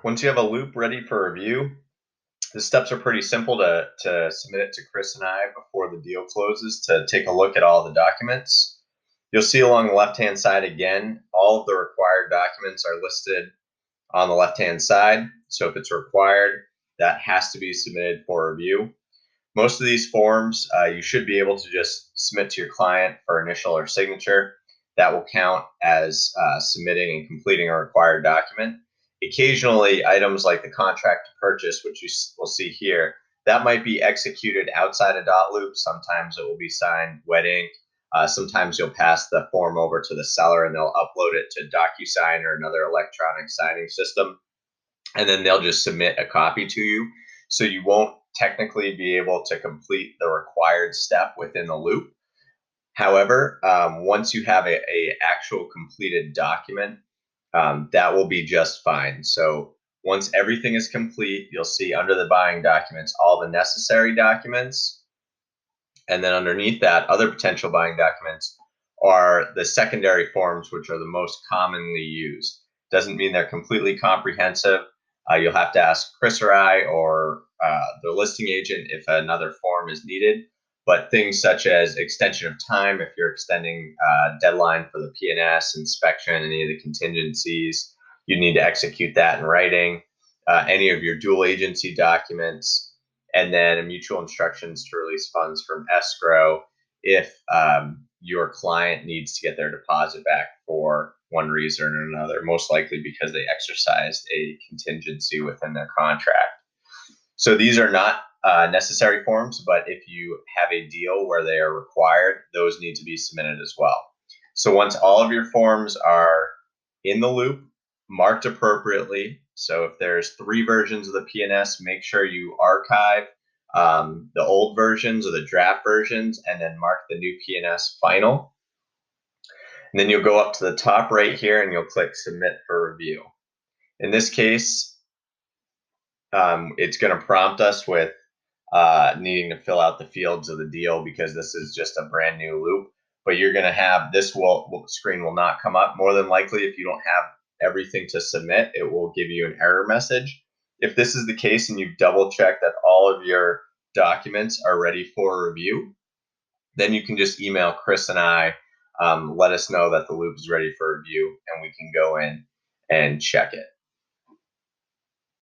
Once you have a loop ready for review, the steps are pretty simple to submit it to Chris and I before the deal closes to take a look at all the documents. You'll see along the left-hand side again, all of the required documents are listed on the left-hand side. So if it's required, that has to be submitted for review. Most of these forms, you should be able to just submit to your client for initial or signature. That will count as submitting and completing a required document. Occasionally, items like the contract to purchase, which you will see here, that might be executed outside of dotloop. Sometimes it will be signed wet ink. Sometimes you'll pass the form over to the seller and they'll upload it to DocuSign or another electronic signing system, and then they'll just submit a copy to you. So you won't technically be able to complete the required step within the loop. However, once you have a actual completed document, that will be just fine. So once everything is complete, you'll see under the buying documents all the necessary documents. And then underneath that, other potential buying documents are the secondary forms, which are the most commonly used. Doesn't mean they're completely comprehensive. You'll have to ask Chris or I or the listing agent if another form is needed. But things such as extension of time, if you're extending deadline for the P&S, inspection, any of the contingencies, you need to execute that in writing. Any of your dual agency documents, and then mutual instructions to release funds from escrow if your client needs to get their deposit back for one reason or another, most likely because they exercised a contingency within their contract. So these are not necessary forms, but if you have a deal where they are required, those need to be submitted as well. So once all of your forms are in the loop, marked appropriately, so if there's 3 versions of the P&S, make sure you archive the old versions or the draft versions and then mark the new P&S final. And then you'll go up to the top right here and you'll click submit for review. In this case, it's going to prompt us with needing to fill out the fields of the deal because this is just a brand new loop. But you're going to have this screen will not come up. More than likely, if you don't have everything to submit, it will give you an error message. If this is the case and you've double checked that all of your documents are ready for review, then you can just email Chris and I, let us know that the loop is ready for review, and we can go in and check it.